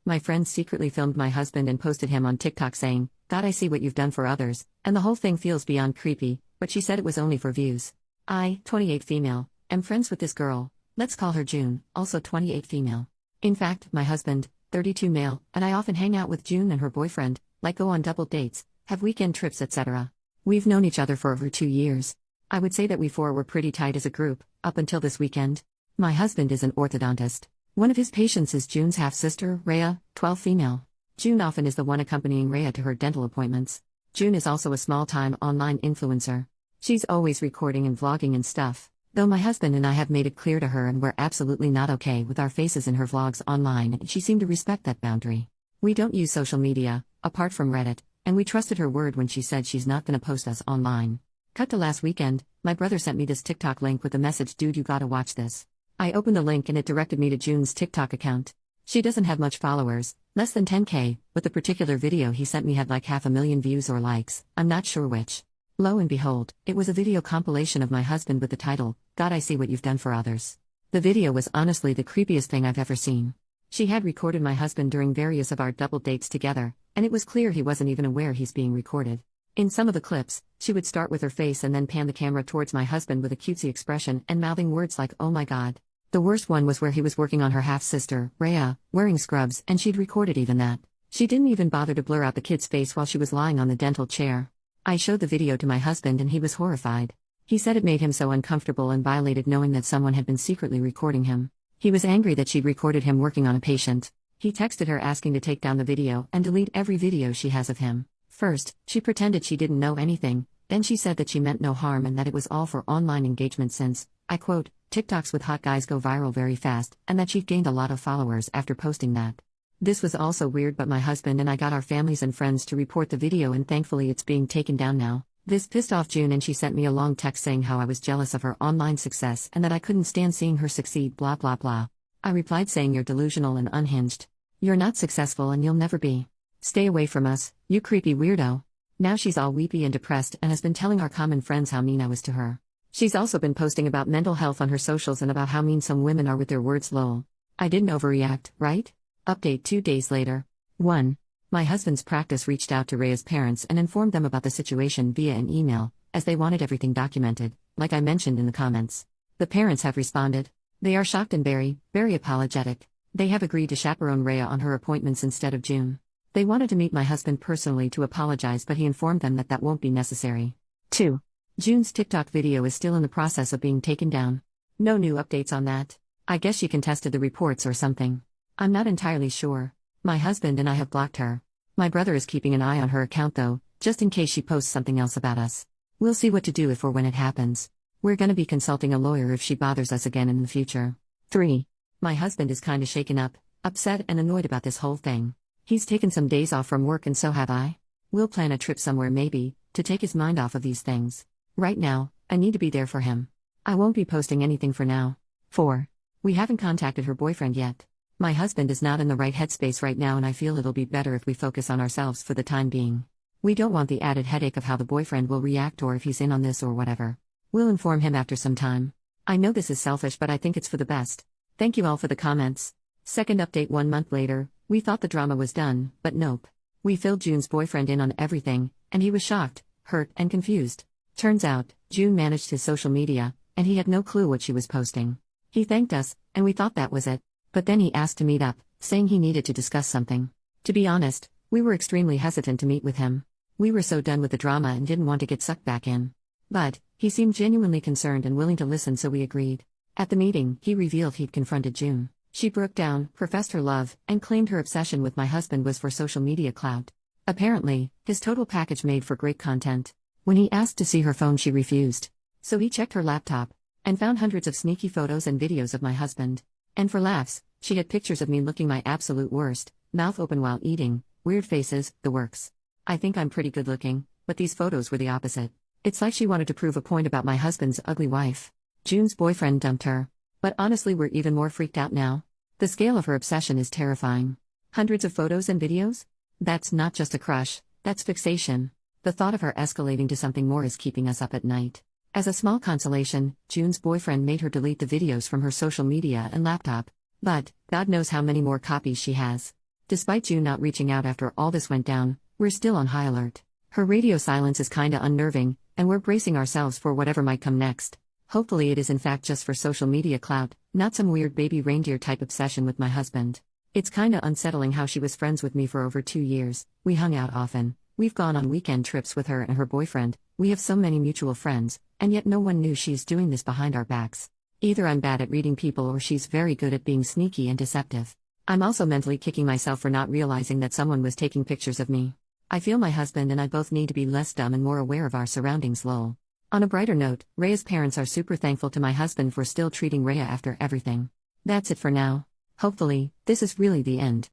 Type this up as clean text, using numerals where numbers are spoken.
My friend secretly filmed my husband and posted him on TikTok saying, "God, I see what you've done for others," and the whole thing feels beyond creepy, but she said it was only for views. I, 28 female, am friends with this girl, let's call her June, also 28 female. In fact, my husband, 32 male, and I often hang out with June and her boyfriend, like go on double dates, have weekend trips, etc. We've known each other for over 2 years. I would say that we four were pretty tight as a group, up until this weekend. My husband is an orthodontist. One of his patients is June's half-sister, Rhea, 12 female. June often is the one accompanying Rhea to her dental appointments. June is also a small-time online influencer. She's always recording and vlogging and stuff. Though my husband and I have made it clear to her and we're absolutely not okay with our faces in her vlogs online, and she seemed to respect that boundary. We don't use social media, apart from Reddit, and we trusted her word when she said she's not gonna post us online. Cut to last weekend, my brother sent me this TikTok link with the message, "Dude, you gotta watch this." I opened the link and it directed me to June's TikTok account. She doesn't have much followers, less than 10K, but the particular video he sent me had like 500,000 views or likes, I'm not sure which. Lo and behold, it was a video compilation of my husband with the title, "God, I see what you've done for others." The video was honestly the creepiest thing I've ever seen. She had recorded my husband during various of our double dates together, and it was clear he wasn't even aware he's being recorded. In some of the clips, she would start with her face and then pan the camera towards my husband with a cutesy expression and mouthing words like, "Oh my God." The worst one was where he was working on her half-sister, Rhea, wearing scrubs, and she'd recorded even that. She didn't even bother to blur out the kid's face while she was lying on the dental chair. I showed the video to my husband and he was horrified. He said it made him so uncomfortable and violated knowing that someone had been secretly recording him. He was angry that she'd recorded him working on a patient. He texted her asking to take down the video and delete every video she has of him. First, she pretended she didn't know anything, then she said that she meant no harm and that it was all for online engagement since, I quote, "TikToks with hot guys go viral very fast," and that she'd gained a lot of followers after posting that. This was also weird, but my husband and I got our families and friends to report the video and thankfully it's being taken down now. This pissed off June and she sent me a long text saying how I was jealous of her online success and that I couldn't stand seeing her succeed, blah blah blah. I replied saying, "You're delusional and unhinged. You're not successful and you'll never be. Stay away from us, you creepy weirdo." Now she's all weepy and depressed and has been telling our common friends how mean I was to her. She's also been posting about mental health on her socials and about how mean some women are with their words, lol. I didn't overreact, right? Update 2 days later. 1. My husband's practice reached out to Rhea's parents and informed them about the situation via an email, as they wanted everything documented, like I mentioned in the comments. The parents have responded. They are shocked and very apologetic. They have agreed to chaperone Rhea on her appointments instead of June. They wanted to meet my husband personally to apologize, but he informed them that that won't be necessary. 2. June's TikTok video is still in the process of being taken down. No new updates on that. I guess she contested the reports or something. I'm not entirely sure. My husband and I have blocked her. My brother is keeping an eye on her account though, just in case she posts something else about us. We'll see what to do if or when it happens. We're gonna be consulting a lawyer if she bothers us again in the future. 3. My husband is kinda shaken up, upset and annoyed about this whole thing. He's taken some days off from work and so have I. We'll plan a trip somewhere maybe, to take his mind off of these things. Right now, I need to be there for him. I won't be posting anything for now. 4. We haven't contacted her boyfriend yet. My husband is not in the right headspace right now and I feel it'll be better if we focus on ourselves for the time being. We don't want the added headache of how the boyfriend will react or if he's in on this or whatever. We'll inform him after some time. I know this is selfish but I think it's for the best. Thank you all for the comments. Second update 1 month later, we thought the drama was done, but nope. We filled June's boyfriend in on everything, and he was shocked, hurt, and confused. Turns out, June managed his social media, and he had no clue what she was posting. He thanked us, and we thought that was it. But then he asked to meet up, saying he needed to discuss something. To be honest, we were extremely hesitant to meet with him. We were so done with the drama and didn't want to get sucked back in. But, he seemed genuinely concerned and willing to listen, so we agreed. At the meeting, he revealed he'd confronted June. She broke down, professed her love, and claimed her obsession with my husband was for social media clout. Apparently, his total package made for great content. When he asked to see her phone, she refused. So he checked her laptop, and found hundreds of sneaky photos and videos of my husband. And for laughs, she had pictures of me looking my absolute worst, mouth open while eating, weird faces, the works. I think I'm pretty good looking, but these photos were the opposite. It's like she wanted to prove a point about my husband's ugly wife. June's boyfriend dumped her. But honestly, we're even more freaked out now. The scale of her obsession is terrifying. Hundreds of photos and videos? That's not just a crush, that's fixation. The thought of her escalating to something more is keeping us up at night. As a small consolation, June's boyfriend made her delete the videos from her social media and laptop. But, God knows how many more copies she has. Despite June not reaching out after all this went down, we're still on high alert. Her radio silence is kinda unnerving, and we're bracing ourselves for whatever might come next. Hopefully it is in fact just for social media clout, not some weird baby reindeer type obsession with my husband. It's kinda unsettling how she was friends with me for over 2 years, we hung out often, we've gone on weekend trips with her and her boyfriend, we have so many mutual friends, and yet no one knew she's doing this behind our backs. Either I'm bad at reading people or she's very good at being sneaky and deceptive. I'm also mentally kicking myself for not realizing that someone was taking pictures of me. I feel my husband and I both need to be less dumb and more aware of our surroundings, lol. On a brighter note, Rhea's parents are super thankful to my husband for still treating Rhea after everything. That's it for now. Hopefully, this is really the end.